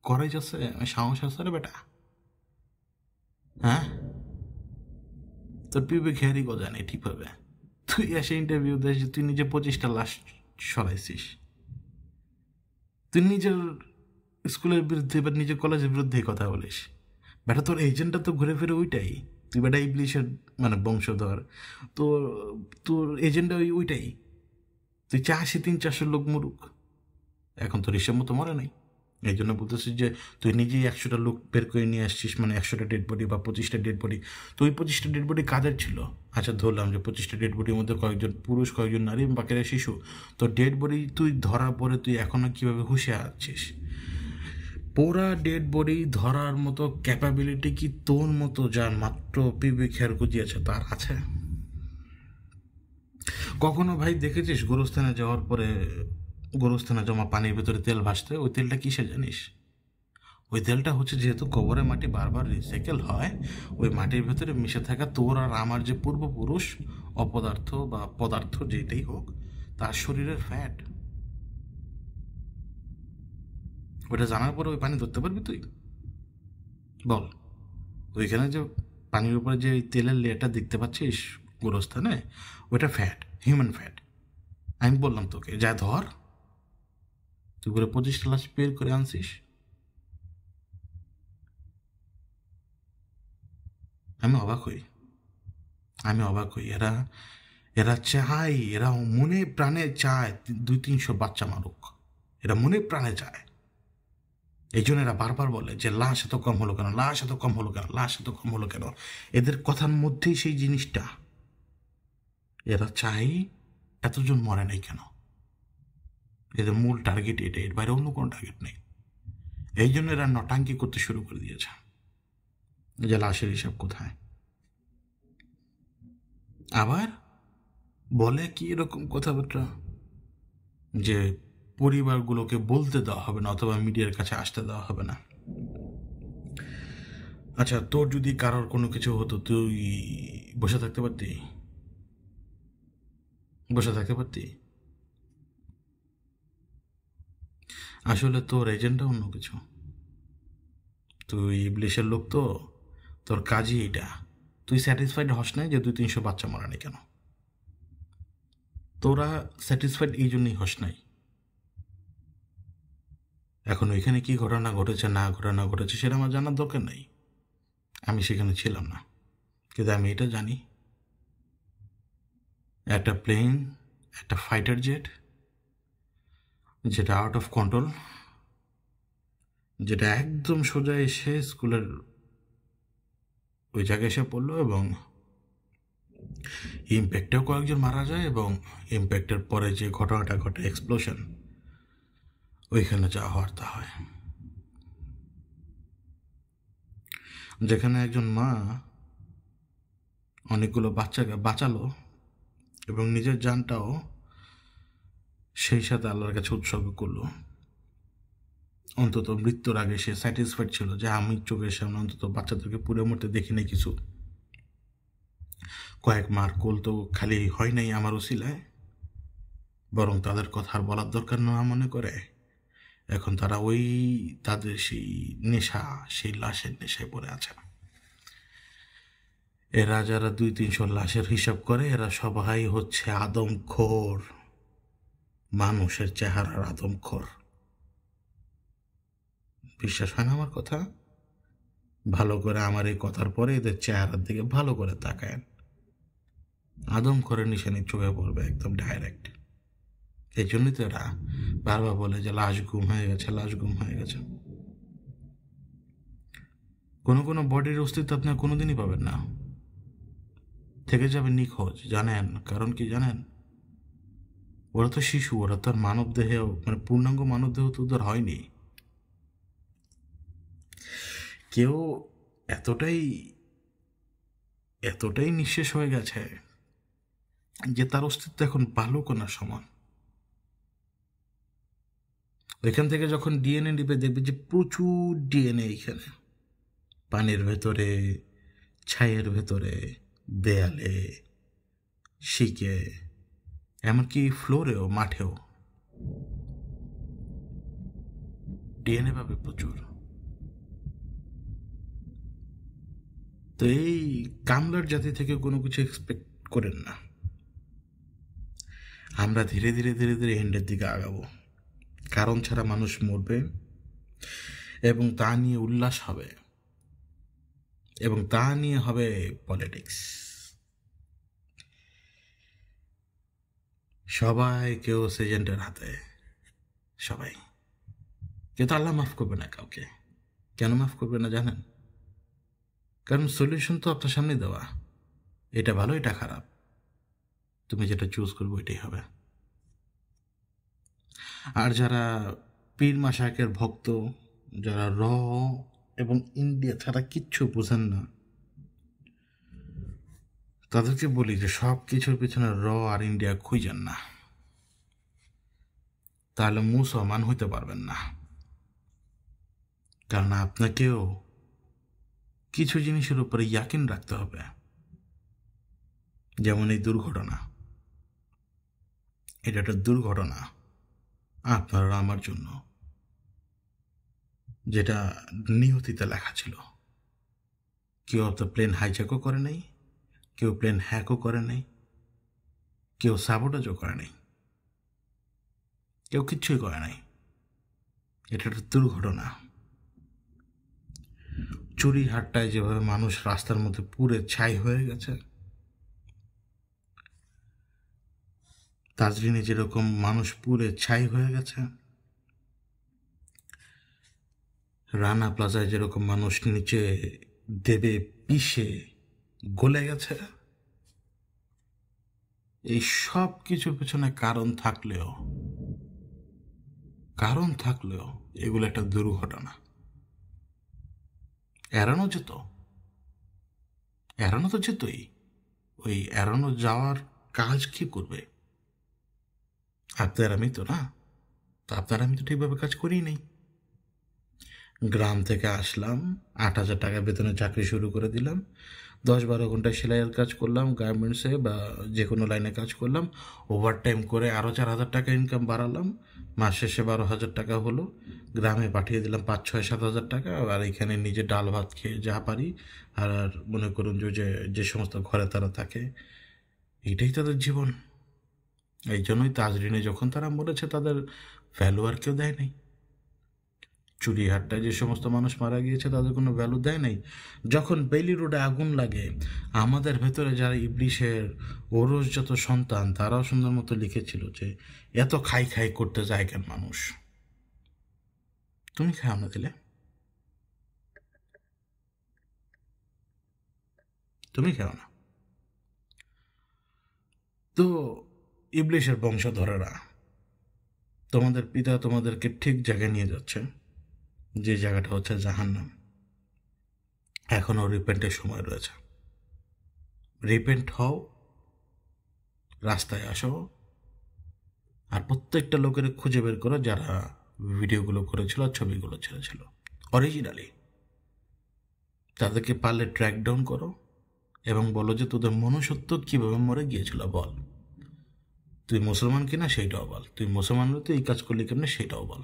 করেজ আছে, সাহস আছে রে বেটা? হ্যাঁ, তোর পিউবিক হেয়ারই গজায় নেই ঠিকভাবে, তুই এসে ইন্টারভিউ দিস তুই নিজে 25টা লাশ সরাইছিস। তুই নিজের স্কুলের বিরুদ্ধে বা নিজের কলেজের বিরুদ্ধে কথা বলিস। বেটা তোর এজেন্টটা তো ঘুরে ফিরে ওইটাই, তুই বেটা ইবলিশের মানে বংশধর, তোর তোর এজেন্টটা ওইটাই। তুই চাষি 300-400 লোক মরুক, এখন তোর হিসেব মতো মরে নাই। এই জন্য বলতেছিস যে তুই নিজেই 100টা লোক বের করে নিয়ে আসছিস, মানে 100টা ডেড বডি বা 25টা ডেড বডি। তো ওই 25টা ডেড বডি কাদের ছিল? আচ্ছা ধরলাম যে 25টা ডেড বডির মধ্যে কয়েকজন পুরুষ, কয়েকজন নারী, বাকিরা শিশু। তো ডেড বডি তুই ধরার পরে তুই এখনো কীভাবে হুঁশিয়ার আছিস? পোড়া ডেড বডি ধরার মতো ক্যাপাবিলিটি কি তোর মতো যার মাত্র পিবি খেয়ার গুজিয়েছে তার আছে? কখনো ভাই দেখেছিস গোরস্থানে যাওয়ার পরে গোরস্থানে জমা পানির ভেতরে তেল ভাসতে? ওই তেলটা কিসে জানিস? ওই তেলটা হচ্ছে, যেহেতু কবরের মাটি বারবার রিসাইকেল হয়, ওই মাটির ভেতরে মিশে থাকা তোর আর আমার যে পূর্বপুরুষ অপদার্থ বা পদার্থ যেটাই হোক, তার শরীরের ফ্যাট। ওটা জানার পরে ওই পানি ধরতে পারবি তুই? বল। ওইখানে যে পানির উপরে যে তেলের লেয়ারটা দেখতে পাচ্ছিস গোরস্থানে, ওইটা ফ্যাট, হিউম্যান ফ্যাট। আমি বললাম তোকে যা ধর, তুই করে 25টা লাশ বের করে আনছিস। আমি অবাক হই, এরা এরা চায়, এরা মনে প্রাণে চায় 200-300 বাচ্চা মারুক, এরা মনে প্রাণে চায়। এই জন্য এরা বারবার বলে যে লাশ এত কম হলো কেন, লাশ এত কম হলো কেন, লাশ এত কম হলো কেন। এদের কথার মধ্যেই সেই জিনিসটা, এরা চাই এতজন মরে নাই কেন। এদের মূল টার্গেট এটা, এর বাইরে অন্য কোনো টার্গেট নেই। এই জন্য এরা নটাঙ্কি করতে শুরু করে দিয়েছে যে লাশের হিসাব কোথায়। আবার বলে কি এরকম কথাবার্তা যে পরিবারগুলোকে বলতে দেওয়া হবে না অথবা মিডিয়ার কাছে আসতে দেওয়া হবে না। আচ্ছা, তোর যদি কারোর কোনো কিছু হতো তুই বসে থাকতে পারতি? আসলে তোর এজেন্টটা অন্য কিছু। তুই ইবলিশের লোক, তো তোর কাজই এটা। তুই স্যাটিসফাইড হস নাই যে 200-300 বাচ্চা মারানি কেন। তোরা স্যাটিসফাইড এই জন্যই হস নাই। এখন ওইখানে কি ঘটনা ঘটেছে না ঘটেছে সেটা আমার জানার দরকার নেই, আমি সেখানে ছিলাম না। কিন্তু আমি এটা জানি, একটা প্লেন, একটা ফাইটার জেট, যেটা আউট অফ কন্ট্রোল, যেটা একদম সোজা এসে স্কুলের ওই জায়গায় এসে পড়লো এবং ইম্প্যাক্টেও কয়েকজন মারা যায়, এবং ইম্প্যাক্টের পরে যে ঘটনাটা ঘটে এক্সপ্লোশন, ওইখানে যা হওয়ার তা হয়। যেখানে একজন মা অনেকগুলো বাচ্চাকে বাঁচালো এবং নিজের জানটাও সেই সাথে আল্লাহর কাছে উৎসর্গ করলো। অন্তত মৃত্যুর আগে সে স্যাটিসফাইড ছিল যে আমি চোখের সামনে অন্তত বাচ্চাদেরকে পুড়ে মরতে দেখি নাই কিছু। কয়েক মার কোল তো খালি হয় নাই আমার ওসিলায়, বরং তাদের কথা আর বলার দরকার না মনে করে এখন তারা ওই তাদের সেই নেশা, সেই লাশের নেশায় পড়ে আছে। এরা যারা 200-300 লাশের হিসাব করে, এরা সবাই হচ্ছে আদমখোর, মানুষের চেহারার আদমখোর। বিশ্বাস হয় না আমার কথা? ভালো করে আমার এই কথার পরে এদের চেহারার দিকে ভালো করে তাকায়েন, আদমখোরের নিশানি চোখে পড়বে একদম ডাইরেক্ট। এই জন্যই তো এরা বারবার বলে যে লাশ গুম হয়ে গেছে, লাশ গুম হয়ে গেছে। কোনো কোনো বডির অস্তিত্ব আপনার কোনোদিনই পাবেন না, থেকে যাবে নিখোঁজ। জানেন কারণ কি জানেন? ওরা তো শিশু, ওরা তো আর মানব দেহেও, মানে পূর্ণাঙ্গ মানব দেহ তো ওদের হয়নি। কেউ এতটাই এতটাই নিঃশেষ হয়ে গেছে যে তার অস্তিত্ব এখন বালুকণার সমান। এখান থেকে যখন ডিএনএ নিবে দেখবে যে প্রচুর ডিএনএ এখানে, পানির ভেতরে, ছাইয়ের ভেতরে, দেয়ালে, শিকে, এমনকি ফ্লোরেও, মাঠেও ডিএনএ পাবে প্রচুর। তো এই কামলার জাতি থেকে কোনো কিছু এক্সপেক্ট করেন না। আমরা ধীরে ধীরে ধীরে ধীরে এন্ডের দিকে আগাবো। কারণ ছাড়া মানুষ মরবে এবং তা নিয়ে উল্লাস হবে, এবং তা নিয়ে হবে পলিটিক্স। সবাই কেউ এজেন্টের হাতে, সবাই। কিন্তু আল্লাহ মাফ করবে না কাউকে। কেন মাফ করবে না জানেন? কারণ সলিউশন তো আপনার সামনে দেওয়া, এটা ভালো এটা খারাপ, তুমি যেটা চুজ করবো এটাই হবে। আর যারা পীর মাশায়েখের ভক্ত, যারা র এবং ইন্ডিয়া ছাড়া কিচ্ছু বুঝেন না, তাদেরকে বলি যে সব কিছুর পিছনে র আর ইন্ডিয়া খুঁজেন না, তাহলে মুসলমান হইতে পারবেন না। কারণ আপনাকেও কিছু জিনিসের উপরে ইয়াকিন রাখতে হবে। যেমন এই দুর্ঘটনা, এটা একটা দুর্ঘটনা আপনার আমার জন্য, যেটা নিয়তিতে লেখা ছিল। কেউ অত প্লেন হাইজ্যাকও করে নাই, কেউ প্লেন হ্যাকও করে নাই, কেউ সাবোটাজও করে নাই, কেউ কিচ্ছুই করে নাই। এটা একটা দুর্ঘটনা। চুরিহাট্টায় যেভাবে মানুষ রাস্তার মধ্যে পুড়ে ছাই হয়ে গেছে, তাজরিনে যেরকম মানুষ পুড়ে ছাই হয়ে গেছে, রানা প্লাজায় যেরকম মানুষ নিচে দেবে পিষে গলে গেছে, এই সব কিছুর পেছনে কারণ থাকলেও এগুলো একটা দুর্ঘটনা। এড়ানো তো যেতই। ওই এড়ানো যাওয়ার কাজ কি করবে? আমি তো না, তো আমি তো ঠিকভাবে কাজ করি নাই। গ্রাম থেকে আসলাম, 8,000 টাকা বেতনে চাকরি শুরু করে দিলাম, 10-12 ঘন্টা সেলাইয়ের কাজ করলাম, গার্মেন্টসে বা যে কোনো লাইনে কাজ করলাম, ওভারটাইম করে আরও 4,000 টাকা ইনকাম বাড়ালাম, মাস শেষে 12,000 টাকা হলো, গ্রামে পাঠিয়ে দিলাম 5-6-7,000 টাকা, আর এখানে নিজে ডাল ভাত খেয়ে যা পারি। আর মনে করুন যে সমস্ত ঘরে তারা থাকে, এটাই তাদের জীবন। এই জন্যই তাজরিনে যখন তারা মরেছে তাদের ভ্যালু আর কেউ দেয় নাই। চুরিহাট্টায় যে সমস্ত মানুষ মারা গিয়েছে তাদের কোনো ভ্যালু দেয় নাই। যখন বেইলি রোডে আগুন লাগে, আমাদের ভেতরে যারা ইবলিশের ওরস যত সন্তান, তারাও সুন্দর মতো লিখেছিল যে এত খাই খাই করতে যায় কেন মানুষ? তুমি খাও না দিলে, তুমি খাও না। তো ইবলিশের বংশধরেরা, তোমাদের পিতা তোমাদেরকে ঠিক জায়গায় নিয়ে যাচ্ছে, যে জায়গাটা হচ্ছে জাহান্নাম। এখনও রিপেন্টের সময় রয়েছে। রিপেন্ট হও, রাস্তায় আসো, আর প্রত্যেকটা লোকের খুঁজে বের করো যারা ভিডিওগুলো করেছিল আর ছবিগুলো ছেড়েছিল অরিজিনালি। তাদেরকে পারলে ট্র্যাক ডাউন করো এবং বলো যে তোদের মনুষ্যত্ব কীভাবে মরে গিয়েছিল বল। তুই মুসলমান কিনা সেইটাও বল, তুই মুসলমান হলে তুই এই কাজ করলি কেমন সেইটাও বল।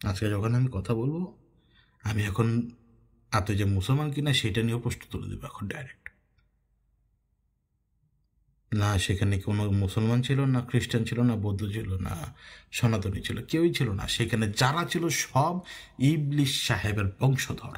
আজকে যখন আমি কথা বলবো, আমি এখন তুই যে মুসলমান কিনা সেটা নিয়েও প্রশ্ন তুলে দেবো এখন ডাইরেক্ট। না সেখানে কোনো মুসলমান ছিল না, খ্রিস্টান ছিল না, বৌদ্ধ ছিল না, সনাতনী ছিল, কেউই ছিল না। সেখানে যারা ছিল সব ইবলিশ সাহেবের বংশধর।